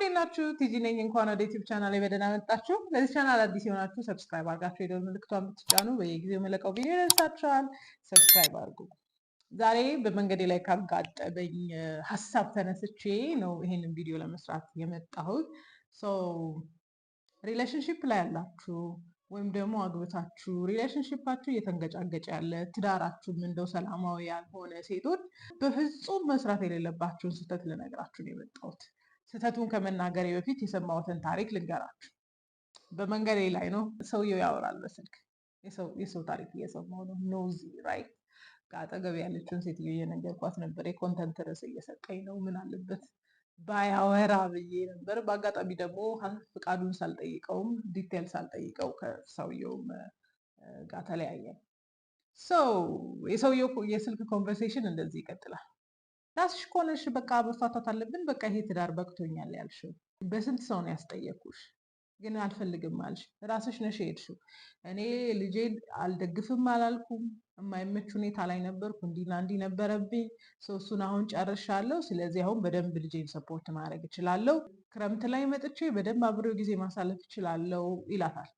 እንዴት ናችሁ? ቲጂ ነኝ። እንኳን ወደ ዩቲዩብ ቻናል በደህና መጣችሁ። ለዚህ ቻናል አዲስ የሆናችሁ ሰብስክራይብ አድርጋችሁ የደወል ምልክቷን ብትጫኑ በየጊዜው የምለቀው ቪዲዮ ይደርሳችኋል። ሰብስክራይብ አድርጉ። ዛሬ በመንገዴ ላይ ካጋጠመኝ ሀሳብ ተነስቼ ነው ይሄንን ቪዲዮ ለመስራት የመጣሁት። ሪሌሽንሺፕ ላይ ያላችሁ ወይም ደግሞ አግብታችሁ ሪሌሽንሺፓችሁ እየተንገጫገጨ ያለ ትዳራችሁም እንደው ሰላማዊ ያልሆነ ሴቶች በፍጹም መስራት የሌለባችሁን ስህተት ልነግራችሁ ነው የመጣሁት። ስህተቱን ከመናገሬ በፊት የሰማሁትን ታሪክ ልንገራችሁ። በመንገዴ ላይ ነው፣ ሰውየው ያወራል በስልክ። የሰው ታሪክ እየሰማሁ ነው። ኖዚ ራይት። ከአጠገብ ያለችውን ሴትዮ እየነገርኳት ነበር። የኮንተንት ርዕስ እየሰጠኝ ነው። ምን አለበት ባያወራ ብዬ ነበር። በአጋጣሚ ደግሞ ፍቃዱን ሳልጠይቀውም ዲቴል ሳልጠይቀው ከሰውየውም ጋር ተለያየን። የሰውየው የስልክ ኮንቨርሴሽን እንደዚህ ይቀጥላል። ራስሽ እኮ ነሽ በቃ መፋታት አለብን፣ በቃ ይሄ ትዳር በቅቶኛል ያልሽው። በስንት ሰው ነው ያስጠየኩሽ? ግን አልፈልግም አልሽ። ራስሽ ነሽ የሄድሽው። እኔ ልጄን አልደግፍም አላልኩም። የማይመች ሁኔታ ላይ ነበርኩ። እንዲና እንዲህ ነበረብኝ። እሱን አሁን ጨርሻለሁ። ስለዚህ አሁን በደንብ ልጄን ሰፖርት ማድረግ እችላለሁ። ክረምት ላይ መጥቼ በደንብ አብሬው ጊዜ ማሳለፍ እችላለሁ ይላታል።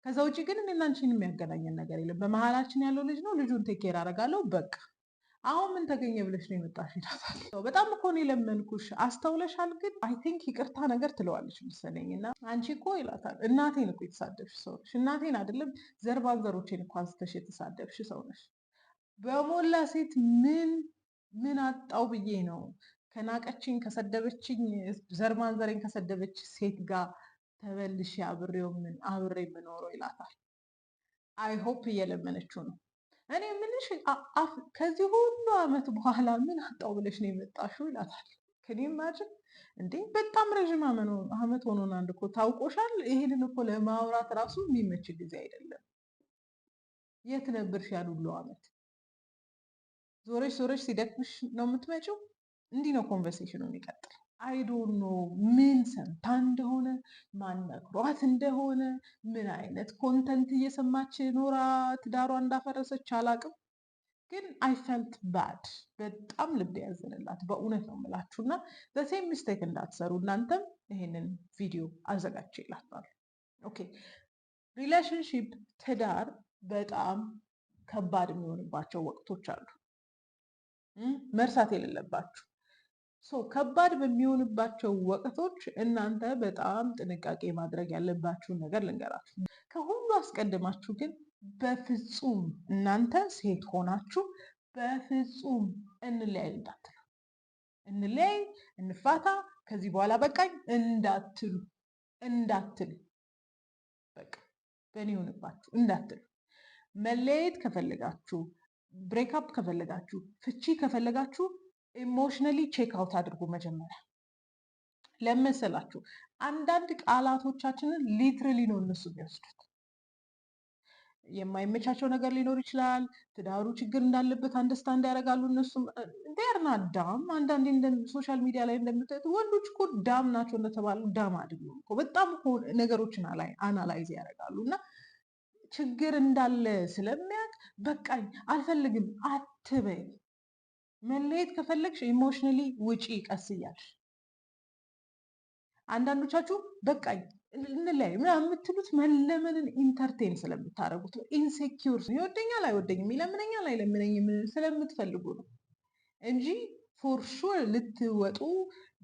ከዛ ውጭ ግን እኔና አንቺን የሚያገናኘን ነገር የለም። በመሀላችን ያለው ልጅ ነው። ልጁን ቴኬር አደርጋለሁ በቃ። አሁን ምን ተገኘ ብለሽ ነው የመጣሽ ይላታል። በጣም እኮ ነው የለመንኩሽ፣ አስተውለሻል? ግን አይ ቲንክ ይቅርታ ነገር ትለዋለች መሰለኝ። እና አንቺ እኮ ይላታል፣ እናቴን እኮ የተሳደብሽ ሰው ነሽ። እናቴን አይደለም ዘርባንዘሮቼን እኮ አንስተሽ የተሳደብሽ ሰው ነሽ። በሞላ ሴት ምን አጣው ብዬ ነው ከናቀችኝ ከሰደበችኝ ዘርማንዘሬን ከሰደበች ሴት ጋር ተበልሼ አብሬ የምኖረው ይላታል። አይ ሆፕ እየለመነችው ነው። እኔ ምንሽ ከዚህ ሁሉ ዓመት በኋላ ምን አጣው ብለሽ ነው የመጣሽው ይላታል። ከኔ ማጅን እንዴ በጣም ረዥም ዓመት ሆኖን አንድ እኮ ታውቆሻል። ይሄንን እኮ ለማውራት ራሱ የሚመች ጊዜ አይደለም። የት ነበርሽ ያን ሁሉ ዓመት? ዞረሽ ሲደክምሽ ነው የምትመጪው። እንዲህ ነው ኮንቨርሴሽኑ የሚቀጥል። አይዶን ኖ ምን ሰምታ እንደሆነ ማን መክሯት እንደሆነ ምን አይነት ኮንተንት እየሰማች ኖራ ትዳሯ እንዳፈረሰች አላቅም። ግን አይ ፈልት ባድ፣ በጣም ልብ ያዘንላት በእውነት ነው የምላችሁ። እና በሴም ሚስቴክ እንዳትሰሩ እናንተም ይሄንን ቪዲዮ አዘጋጅ ይላችኋል። ኦኬ ሪሌሽንሺፕ ትዳር በጣም ከባድ የሚሆንባቸው ወቅቶች አሉ፣ መርሳት የሌለባችሁ። ከባድ በሚሆንባቸው ወቅቶች እናንተ በጣም ጥንቃቄ ማድረግ ያለባችሁን ነገር ልንገራችሁ። ከሁሉ አስቀድማችሁ ግን በፍጹም እናንተ ሴት ሆናችሁ በፍጹም እንለያይ እንዳትሉ፣ እንለያይ፣ እንፋታ፣ ከዚህ በኋላ በቃኝ እንዳትሉ በቃ በእኔ ሆንባችሁ እንዳትሉ። መለያየት ከፈለጋችሁ፣ ብሬክአፕ ከፈለጋችሁ፣ ፍቺ ከፈለጋችሁ ኢሞሽነሊ ቼክ አውት አድርጉ መጀመሪያ። ለመሰላችሁ አንዳንድ ቃላቶቻችንን ሊትራሊ ነው እነሱ የሚወስዱት። የማይመቻቸው ነገር ሊኖር ይችላል። ትዳሩ ችግር እንዳለበት አንደርስታንድ ያደርጋሉ። እነሱም ዴርና ዳም። አንዳንዴ ሶሻል ሚዲያ ላይ እንደምታዩት ወንዶች እኮ ዳም ናቸው እንደተባሉ ዳም አይደሉም እኮ። በጣም ነገሮችን አናላይዝ ያደርጋሉ። እና ችግር እንዳለ ስለሚያውቅ በቃኝ አልፈልግም አትበይ። መለየት ከፈለግሽ ኢሞሽነሊ ውጪ ቀስ እያልሽ። አንዳንዶቻችሁ በቃኝ እንለያይ ምናምን የምትሉት መለመንን ኢንተርቴን ስለምታደርጉት ነው። ኢንሴኪውር ይወደኛል አይወደኝም፣ ይለምነኛል አይለምነኝም ስለምትፈልጉ ነው እንጂ ፎር ሹር ልትወጡ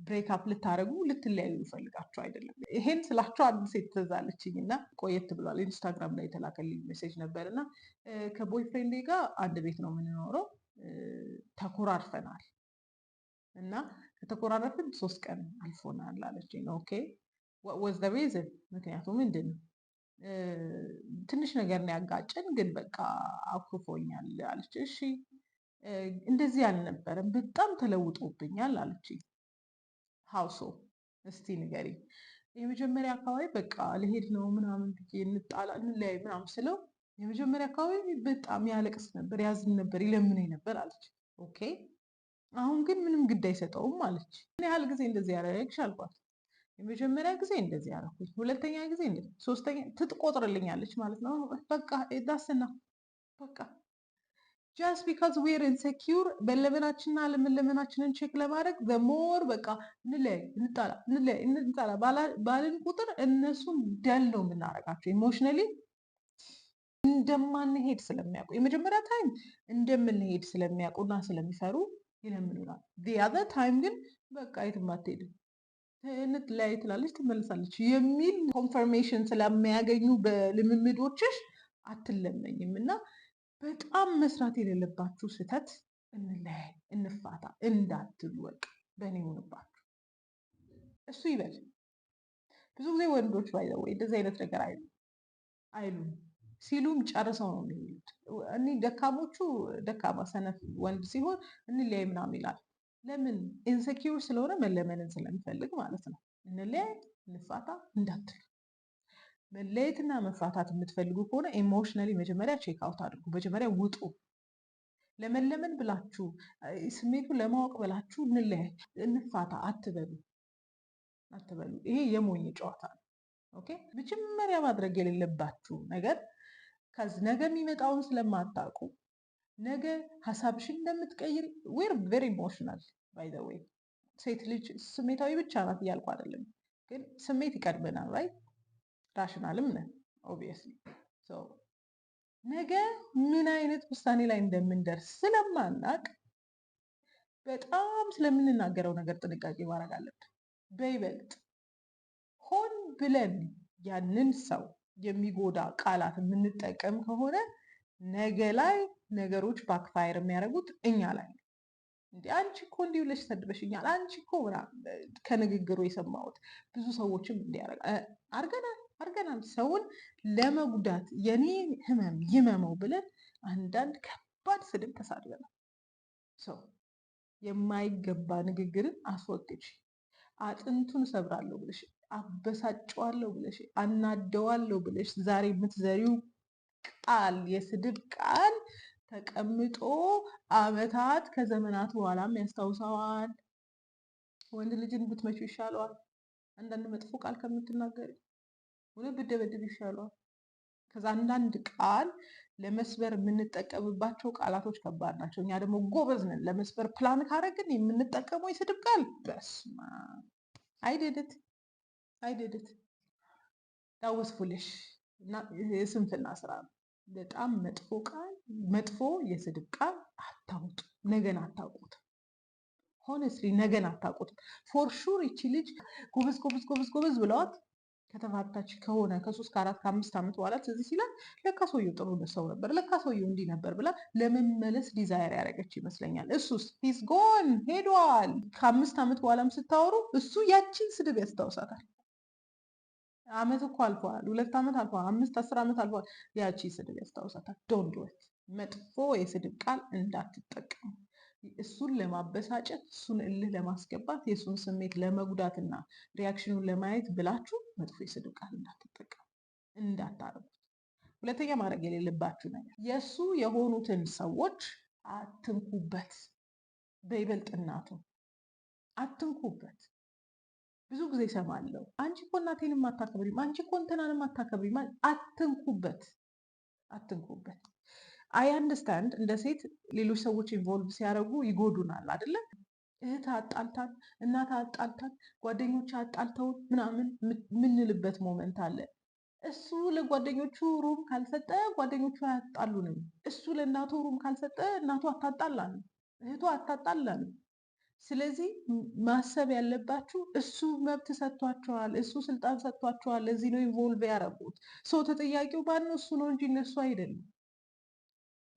ብሬክአፕ ልታደርጉ ልትለያዩ ይፈልጋችሁ አይደለም። ይሄን ስላችሁ አንድ ሴት ትዛለችኝ እና ቆየት ብሏል። ኢንስታግራም ላይ የተላከልኝ ሜሴጅ ነበር እና ከቦይፍሬንዴ ጋር አንድ ቤት ነው የምንኖረው፣ ተኮራርፈናል እና ከተኮራረፍን 3 ቀን አልፎናል አለችኝ። ኦኬ what was the reason? ምክንያቱ ምንድን ነው? ትንሽ ነገር ነው ያጋጨን፣ ግን በቃ አኩርፎኛል አለች። እሺ እንደዚህ አልነበረም፣ በጣም ተለውጦብኛል አለችኝ። ሀውሶ እስቲ ንገሪኝ። የመጀመሪያ አካባቢ በቃ ልሄድ ነው ምናምን ብዬ እንለያይ ምናምን ስለው የመጀመሪያ አካባቢ በጣም ያለቅስ ነበር፣ ያዝን ነበር፣ ይለምነኝ ነበር አለች። ኦኬ አሁን ግን ምንም ግድ አይሰጠውም አለች። ምን ያህል ጊዜ እንደዚህ ያደረግሽ አልኳት። የመጀመሪያ ጊዜ እንደዚህ ያደረኩኝ፣ ሁለተኛ ጊዜ እንደዚህ፣ ሶስተኛ ትቆጥርልኛለች ማለት ነው። በቃ ዳስና በቃ ጃስት ቢካዝ ዌር ኢንሴኪውር መለመናችንና አለመለመናችንን ቼክ ለማድረግ በሞር በቃ እንለያይ፣ እንጣላ ባልን ቁጥር እነሱን ደል ነው የምናደርጋቸው። ኢሞሽናሊ እንደማንሄድ ስለሚያውቁ የመጀመሪያ ታይም እንደምንሄድ ስለሚያውቁና ስለሚፈሩ ይለምኑናል። አዘር ታይም ግን በቃ የትም አትሄድም እንለያይ ትላለች ትመልሳለች የሚል ኮንፈርሜሽን ስለሚያገኙ በልምምዶችሽ አትለመኝም። እና በጣም መስራት የሌለባችሁ ስህተት እንለያይ እንፋታ እንዳትሉ፣ በቃ በእኔ ሆንባችሁ እሱ ይበል። ብዙ ጊዜ ወንዶች ባይዘው እንደዚህ አይነት ነገር አይሉም። ሲሉም ጨርሰው ነው የሚሉት። እኔ ደካሞቹ ደካማ ሰነፍ ወንድ ሲሆን እንለያይ ምናምን ይላል። ለምን? ኢንሴኪውር ስለሆነ መለመንን ስለሚፈልግ ማለት ነው። እንለያይ እንፋታ እንዳትሉ። መለየትና መፋታት የምትፈልጉ ከሆነ ኢሞሽናሊ መጀመሪያ ቼክ አውት አድርጉ። መጀመሪያ ውጡ። ለመለመን ብላችሁ ስሜቱን ለማወቅ ብላችሁ እንለያይ እንፋታ አትበሉ። ይሄ የሞኝ ጨዋታ ነው። ኦኬ። መጀመሪያ ማድረግ የሌለባችሁ ነገር ከዚህ ነገ የሚመጣውን ስለማታውቁ ነገ ሀሳብሽን እንደምትቀይር ዌር ቬሪ ኢሞሽናል ባይ ዘ ዌይ። ሴት ልጅ ስሜታዊ ብቻ ናት እያልኩ አይደለም፣ ግን ስሜት ይቀድመናል ራይት። ራሽናልም ነን ኦብቪየስሊ። ነገ ምን አይነት ውሳኔ ላይ እንደምንደርስ ስለማናቅ በጣም ስለምንናገረው ነገር ጥንቃቄ ማድረግ አለብን። በይበልጥ ሆን ብለን ያንን ሰው የሚጎዳ ቃላት የምንጠቀም ከሆነ ነገ ላይ ነገሮች ባክፋየር የሚያደርጉት እኛ ላይ ነው። እንዲ አንቺ እኮ እንዲህ ብለሽ ሰድበሽኛል፣ አንቺ እኮ ከንግግሩ የሰማሁት ብዙ ሰዎችም እንዲያደርግ አርገናል። ሰውን ለመጉዳት የኔ ህመም ይመመው ብለን አንዳንድ ከባድ ስድብ ተሳድበናል። ሰው የማይገባ ንግግርን አስወግጅ። አጥንቱን ሰብራለሁ ብለሽ አበሳጨዋለሁ ብለሽ አናደዋለሁ ብለሽ ዛሬ የምትዘሪው ቃል የስድብ ቃል ተቀምጦ ዓመታት ከዘመናት በኋላም ያስታውሰዋል። ወንድ ልጅን ብትመጪው ይሻለዋል አንዳንድ መጥፎ ቃል ከምትናገሪ፣ ወይም ብትደበድብ ይሻለዋል። ከዛ አንዳንድ ቃል ለመስበር የምንጠቀምባቸው ቃላቶች ከባድ ናቸው። እኛ ደግሞ ጎበዝ ነን። ለመስበር ፕላን ካረግን የምንጠቀመው የስድብ ቃል በስማ አይደድት ዳወስ ፉልሽ እና የስንፍና ስራ ነው። በጣም መጥፎ ቃል መጥፎ የስድብ ቃል አታውጡ። ነገን አታውቁት። ሆነስትሊ ነገን አታውቁትም። ፎር ሹር ይቺ ልጅ ጎበዝ ብለዋት ከተፋታች ከሆነ ከ3 ከ4 ከ5 ዓመት በኋላ ትዝ ሲላት ለካ ሰውየው ጥሩ ሰው ነበር፣ ለካ ሰውየው እንዲህ ነበር ብላ ለመመለስ ዲዛይር ያደረገች ይመስለኛል። እሱስ ሂዝ ጎን ሄዷል። ከ5 ዓመት በኋላም ስታወሩ እሱ ያቺን ስድብ ያስታውሳታል። ዓመት እኮ አልፏል፣ 2 ዓመት አልፏል፣ 5 10 ዓመት አልፏል። ያቺ ስድብ ያስታውሳታል። ዶንት ዱ ኢት። መጥፎ የስድብ ቃል እንዳትጠቀሙ። እሱን ለማበሳጨት፣ እሱን እልህ ለማስገባት፣ የእሱን ስሜት ለመጉዳትና ሪያክሽኑን ለማየት ብላችሁ መጥፎ የስድብ ቃል እንዳትጠቀሙ፣ እንዳታረጉት። ሁለተኛ ማድረግ የሌለባችሁ ነገር የእሱ የሆኑትን ሰዎች አትንኩበት። በይበልጥ እናቱን አትንኩበት። ብዙ ጊዜ እሰማለሁ፣ አንቺ እኮ እናቴንም አታከብሪም፣ አንቺ እኮ እንትናንም አታከብሪም። አትንኩበት። አይ አንደርስታንድ እንደ ሴት ሌሎች ሰዎች ኢንቮልቭ ሲያደርጉ ይጎዱናል አይደለ? እህት አጣልታን፣ እናት አጣልታን፣ ጓደኞች አጣልተውን ምናምን የምንልበት ሞመንት አለ። እሱ ለጓደኞቹ ሩም ካልሰጠ ጓደኞቹ አያጣሉንም። እሱ ለእናቱ ሩም ካልሰጠ እናቱ አታጣላንም፣ እህቱ አታጣላንም። ስለዚህ ማሰብ ያለባችሁ እሱ መብት ሰጥቷቸዋል፣ እሱ ስልጣን ሰጥቷቸዋል። ለዚህ ነው ኢንቮልቭ ያደረጉት። ሰው ተጠያቂው ማነው? እሱ ነው እንጂ እነሱ አይደሉም።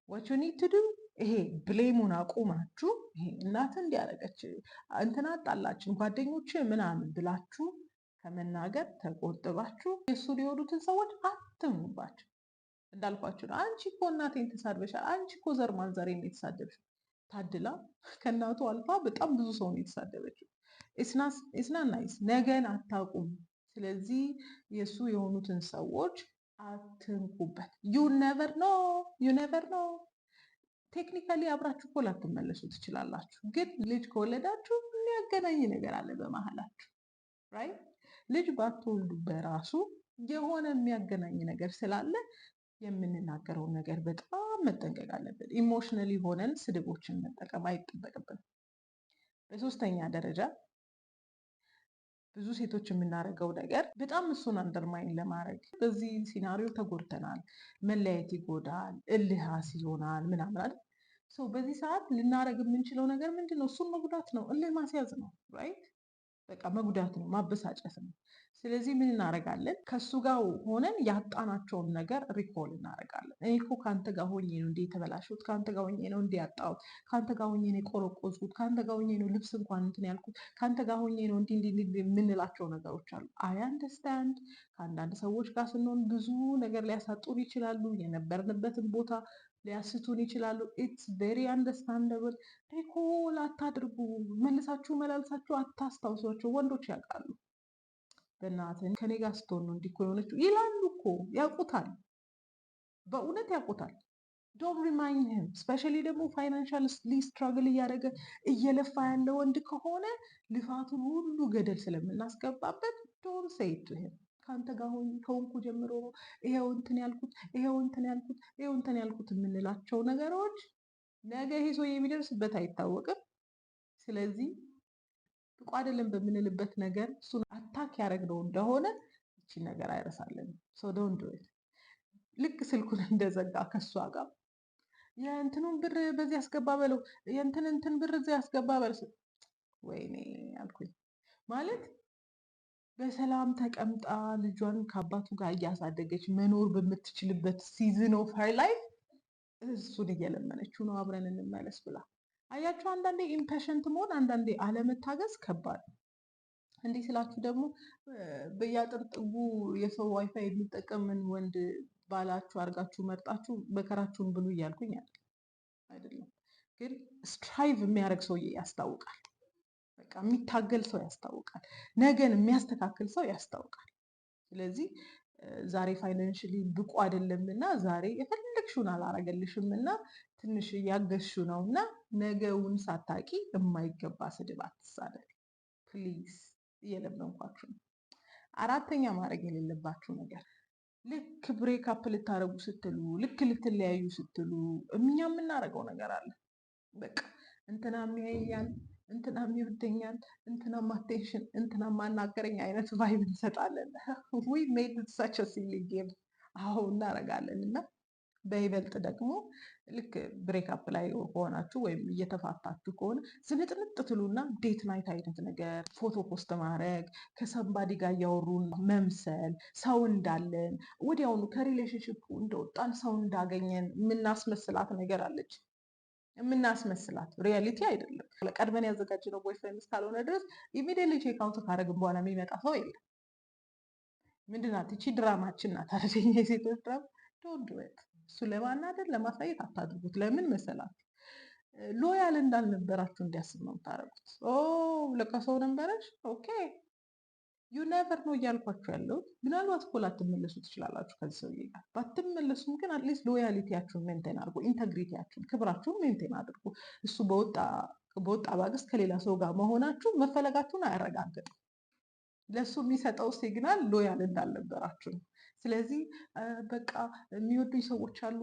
what you need to do ይሄ ብሌሙን አቁማችሁ ይሄ እናት እንዲያደረገች እንትና አጣላችን ጓደኞች ምናምን ብላችሁ ከመናገር ተቆጥባችሁ የእሱ ሊሆኑትን ሰዎች አትሙባቸው። እንዳልኳችሁ ነው። አንቺ እኮ እናቴን ተሳድበሻል፣ አንቺ እኮ ዘር ማንዘሬን የተሳደብሽ። ታድላ ከእናቱ አልፋ በጣም ብዙ ሰው ነው የተሳደበችው። ኢስና ናይስ። ነገን አታውቁም። ስለዚህ የእሱ የሆኑትን ሰዎች አትንኩበት። ዩ ኔቨር ኖ። ቴክኒካሊ አብራችሁ እኮ ላትመለሱ ትችላላችሁ፣ ግን ልጅ ከወለዳችሁ የሚያገናኝ ነገር አለ በመሀላችሁ ራይት። ልጅ ባትወልዱ በራሱ የሆነ የሚያገናኝ ነገር ስላለ የምንናገረውን ነገር በጣም በጣም መጠንቀቅ አለብን። ኢሞሽናሊ ሆነን ስድቦችን መጠቀም አይጠበቅብን። በሶስተኛ ደረጃ ብዙ ሴቶች የምናደርገው ነገር በጣም እሱን አንደርማይን ለማድረግ በዚህ ሲናሪዮ ተጎድተናል፣ መለያየት ይጎዳል፣ እልህ ይሆናል ምናምን አይደል? በዚህ ሰዓት ልናደርግ የምንችለው ነገር ምንድን ነው? እሱን መጉዳት ነው፣ እልህ ማስያዝ ነው። ራይት በቃ መጉዳት ነው፣ ማበሳጨት ነው። ስለዚህ ምን እናደርጋለን? ከሱ ጋር ሆነን ያጣናቸውን ነገር ሪኮል እናደርጋለን። እኔ እኮ ከአንተ ጋር ሆኜ ነው እንዲህ የተበላሸሁት፣ ከአንተ ጋር ሆኜ ነው እንዲህ ያጣሁት፣ ከአንተ ጋር ሆኜ ነው የቆረቆዝኩት፣ ከአንተ ጋር ሆኜ ነው ልብስ እንኳን እንትን ያልኩት፣ ከአንተ ጋር ሆኜ ነው እንዲህ የምንላቸው ነገሮች አሉ። አይ አንደርስታንድ። ከአንዳንድ ሰዎች ጋር ስንሆን ብዙ ነገር ሊያሳጡን ይችላሉ። የነበርንበትን ቦታ ሊያስቱን ይችላሉ። ኢትስ ቬሪ አንደርስታንደብል። ሪኮል አታድርጉ። መልሳችሁ መላልሳችሁ አታስታውሷቸው። ወንዶች ያውቃሉ። በእናትህ ከኔ ጋር ስትሆን ነው እንዲህ እኮ የሆነችው ይላሉ እኮ፣ ያውቁታል፣ በእውነት ያውቁታል። ዶንት ሪማይንድ ሂም። ስፔሻሊ ደግሞ ፋይናንሻል ስትራግል እያደረገ እየለፋ ያለ ወንድ ከሆነ ልፋቱን ሁሉ ገደል ስለምናስገባበት ዶንት ሴይ ቱ ሂም ከአንተ ጋር ከሆንኩ ጀምሮ ይሄው እንትን ያልኩት ይሄው እንትን ያልኩት ይሄው እንትን ያልኩት የምንላቸው ነገሮች ነገ ይሄ ሰው የሚደርስበት አይታወቅም። ስለዚህ ብቁ አይደለም በምንልበት ነገር እሱን አታክ ያደረግነው እንደሆነ እቺ ነገር አይረሳለን። ዶንት ዱ ኢት። ልክ ስልኩን እንደዘጋ ከሷ ጋር የእንትኑን ብር በዚህ ያስገባ በለው፣ የእንትን ብር እዚህ ያስገባ በለው። ወይኔ አልኩኝ። ማለት በሰላም ተቀምጣ ልጇን ከአባቱ ጋር እያሳደገች መኖር በምትችልበት ሲዝን ኦፍ ሀር ላይፍ እሱን እየለመነችው ነው አብረን እንመለስ ብላ። አያችሁ፣ አንዳንዴ ኢምፐሽንት መሆን፣ አንዳንዴ አለመታገዝ ከባድ ነው። እንዲህ ስላችሁ ደግሞ በየአጥር የሰው ዋይፋይ የሚጠቀምን ወንድ ባላችሁ አድርጋችሁ መርጣችሁ መከራችሁን ብሉ እያልኩኝ አይደለም። ግን ስትራይቭ የሚያደርግ ሰውዬ ያስታውቃል። በቃ የሚታገል ሰው ያስታውቃል። ነገን የሚያስተካክል ሰው ያስታውቃል። ስለዚህ ዛሬ ፋይናንሽሊ ብቁ አይደለም እና ዛሬ የፈለግሽውን አላረገልሽም እና ትንሽ እያገዝሽው ነው እና ነገውን ሳታቂ የማይገባ ስድብ አትሳደብ ፕሊዝ፣ እየለመንኳችሁ ነው። አራተኛ ማድረግ የሌለባችሁ ነገር ልክ ብሬክ አፕ ልታረጉ ስትሉ፣ ልክ ልትለያዩ ስትሉ እኛ የምናደርገው ነገር አለ። በቃ እንትና የሚያየኛል፣ እንትና የሚወደኛል፣ እንትና አቴንሽን፣ እንትና ማናገረኝ አይነት ቫይብ እንሰጣለን። ዊ ሜድ ሳች ሲሊ ጌም። አዎ እናደርጋለን። እና በይበልጥ ደግሞ ልክ ብሬክአፕ ላይ ከሆናችሁ ወይም እየተፋታችሁ ከሆነ ዝንጥንጥ ትሉና ዴት ናይት አይነት ነገር ፎቶ ፖስት ማድረግ፣ ከሰንባዲ ጋር እያወሩን መምሰል፣ ሰው እንዳለን ወዲያውኑ ከሪሌሽንሽፑ እንደወጣን ሰው እንዳገኘን የምናስመስላት ነገር አለች። የምናስመስላት ሪያሊቲ አይደለም። ቀድመን ያዘጋጀነው ቦይፍሬንድ እስካልሆነ ድረስ ኢሚዲየትሊ ቼክ አውት ካደረግን በኋላ የሚመጣ ሰው የለም። ምንድናት ይቺ? ድራማችን ናት። አረኛ የሴቶች ድራማ። ዶንት ዱ ኢት። እሱ ለማናደድ ለማሳየት አታድርጉት። ለምን መሰላችሁ? ሎያል እንዳልነበራችሁ እንዲያስብ ነው የምታደርጉት። ለካ ሰው ነበረች። ኦኬ ዩ ነቨር ነው እያልኳችሁ ያለሁት። ምናልባት እኮ ላትመለሱ ትችላላችሁ ከዚህ ሰውዬ ጋር። ባትመለሱም ግን አትሊስት ሎያሊቲያችሁን ሜንቴን አድርጉ፣ ኢንተግሪቲያችሁን፣ ክብራችሁን ሜንቴን አድርጉ። እሱ በወጣ ባግስት ከሌላ ሰው ጋር መሆናችሁ መፈለጋችሁን አያረጋግጥም። ለእሱ የሚሰጠው ሲግናል ሎያል እንዳልነበራችሁ ነው። ስለዚህ በቃ የሚወዱኝ ሰዎች አሉ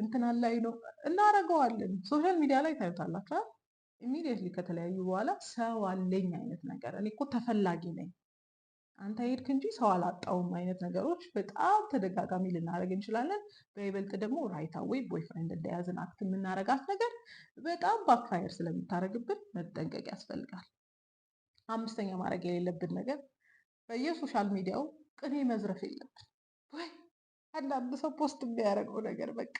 እንትና ላይ ነው እናደርገዋለን። ሶሻል ሚዲያ ላይ ታዩታላችሁ። ኢሚዲየትሊ ከተለያዩ በኋላ ሰው አለኝ አይነት ነገር፣ እኔ እኮ ተፈላጊ ነኝ፣ አንተ ሄድክ እንጂ ሰው አላጣውም አይነት ነገሮች በጣም ተደጋጋሚ ልናደርግ እንችላለን። በይበልጥ ደግሞ ራይታዌይ ቦይፍሬንድ እንደያዝን አክት የምናደርጋት ነገር በጣም ባክፋየር ስለምታደርግብን መጠንቀቅ ያስፈልጋል። አምስተኛ ማድረግ የሌለብን ነገር በየሶሻል ሚዲያው ቅኔ መዝረፍ የለብን። ወይ አንዳንድ ሰው ፖስት የሚያደርገው ነገር በቃ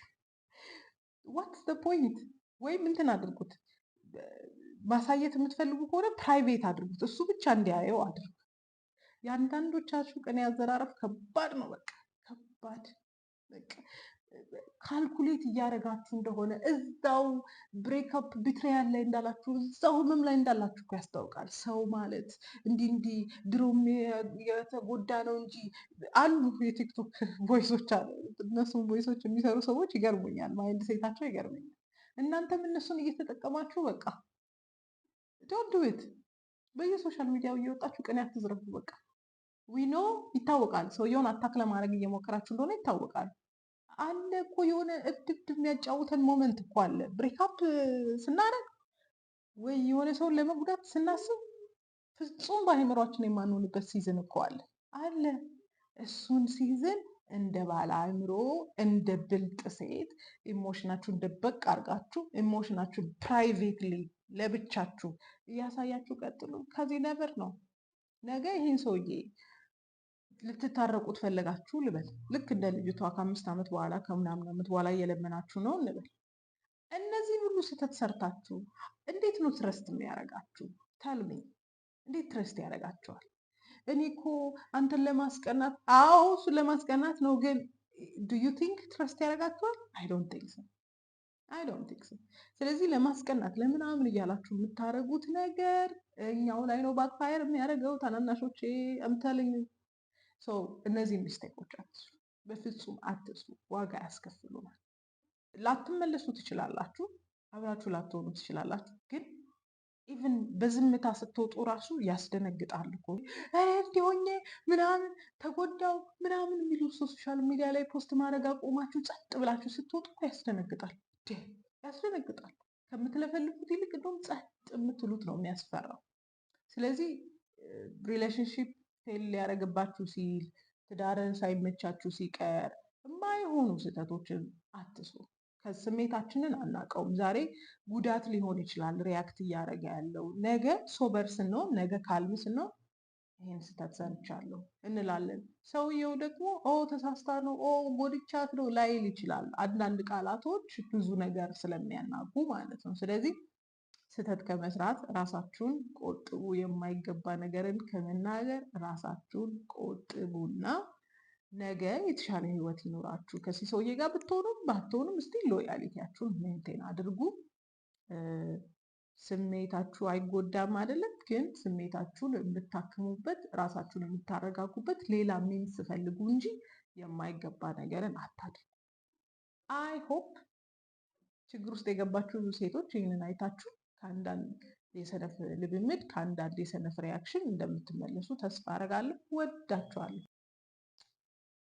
ዋትስ ዘ ፖይንት? ወይም እንትን አድርጉት፣ ማሳየት የምትፈልጉ ከሆነ ፕራይቬት አድርጉት፣ እሱ ብቻ እንዲያየው አድርጉ። የአንዳንዶቻችሁ ቅኔ አዘራረፍ ከባድ ነው። በቃ ከባድ። በቃ ካልኩሌት እያደረጋችሁ እንደሆነ እዛው ብሬክአፕ ቢትሪያል ላይ እንዳላችሁ እዛው ህመም ላይ እንዳላችሁ እኮ ያስታውቃል። ሰው ማለት እንዲህ ድሮም የተጎዳ ነው እንጂ አሉ የቲክቶክ ቮይሶች አሉ። እነሱም ቮይሶች የሚሰሩ ሰዎች ይገርሙኛል። ማይንድ ሴታቸው ይገርሙኛል። እናንተም እነሱን እየተጠቀማችሁ በቃ ዶንት ዱ ኢት። በየሶሻል ሚዲያው እየወጣችሁ ቅኔ አትዝረፉ። በቃ ዊኖ ይታወቃል። ሰውየውን አታክ ለማድረግ እየሞከራችሁ እንደሆነ ይታወቃል። አለ እኮ የሆነ እብድብድ የሚያጫውተን ሞመንት እኮ አለ። ብሬክአፕ ስናደርግ ወይ የሆነ ሰውን ለመጉዳት ስናስብ ፍጹም በአእምሯችን የማንሆንበት ሲዝን እኮ አለ አለ። እሱን ሲዝን እንደ ባለ አእምሮ እንደ ብልጥ ሴት ኢሞሽናችሁን ደበቅ አድርጋችሁ ኢሞሽናችሁን ፕራይቬትሊ ለብቻችሁ እያሳያችሁ ቀጥሉ። ከዚህ ነበር ነው ነገ ይህን ሰውዬ ልትታረቁ ትፈለጋችሁ ልበል። ልክ እንደ ልጅቷ ከ5 ዓመት በኋላ ከምናምን ዓመት በኋላ እየለመናችሁ ነው እንበል። እነዚህ ሁሉ ስህተት ሰርታችሁ እንዴት ነው ትረስት የሚያደርጋችሁ? ታልሚ እንዴት ትረስት ያደርጋቸዋል? እኔ እኮ አንተን ለማስቀናት፣ አዎ እሱን ለማስቀናት ነው። ግን ዱ ዩ ቲንክ ትረስት ያደርጋቸዋል? አይ ዶንት ቲንክ ሶ። አይ ዶንት ቲንክ ሶ። ስለዚህ ለማስቀናት ለምናምን እያላችሁ የምታደርጉት ነገር እኛው ላይ ነው ባክፋየር የሚያደርገው። ታናናሾቼ እምተልኝ ሰው እነዚህ ሚስቴኮች አትስሩ፣ በፍጹም አትስሩ። ዋጋ ያስከፍሉናል። ላትመለሱ ትችላላችሁ፣ አብራችሁ ላትሆኑ ትችላላችሁ። ግን ኢቭን በዝምታ ስትወጡ ራሱ ያስደነግጣል እኮ። እንዲሆኜ ምናምን ተጎዳው ምናምን የሚሉ ሶሻል ሚዲያ ላይ ፖስት ማድረግ አቆማችሁ ጸጥ ብላችሁ ስትወጡ እኮ ያስደነግጣል፣ ያስደነግጣል። ከምትለፈልፉት ይልቅ እንደውም ጸጥ የምትሉት ነው የሚያስፈራው። ስለዚህ ሪሌሽንሽፕ ፌል ሊያደርግባችሁ ሲል፣ ትዳርን ሳይመቻችሁ ሲቀር የማይሆኑ ስህተቶችን አትስሩ። ከስሜታችንን አናውቀውም። ዛሬ ጉዳት ሊሆን ይችላል ሪያክት እያደረገ ያለው። ነገ ሶበር ስንሆን፣ ነገ ካልም ስንሆን ይህን ስህተት ሰርቻለሁ እንላለን። ሰውየው ደግሞ ተሳስታ ነው ጎድቻት ነው ላይል ይችላል። አንዳንድ ቃላቶች ብዙ ነገር ስለሚያናጉ ማለት ነው። ስለዚህ ስህተት ከመስራት ራሳችሁን ቆጥቡ። የማይገባ ነገርን ከመናገር ራሳችሁን ቆጥቡና ነገ የተሻለ ህይወት ይኖራችሁ። ከዚህ ሰውዬ ጋር ብትሆኑም ባትሆኑም እስቲ ሎያሊቲያችሁን ሜንቴን አድርጉ። ስሜታችሁ አይጎዳም አይደለም፣ ግን ስሜታችሁን የምታክሙበት ራሳችሁን የምታረጋጉበት ሌላ ሚንስ ፈልጉ እንጂ የማይገባ ነገርን አታድርጉ። አይ ሆፕ ችግር ውስጥ የገባችሁ ሴቶች ይህንን አይታችሁ ከአንዳንድ የሰነፍ ልምምድ ከአንዳንድ የሰነፍ ሪያክሽን እንደምትመለሱ ተስፋ አደርጋለሁ። ወዳችኋለሁ።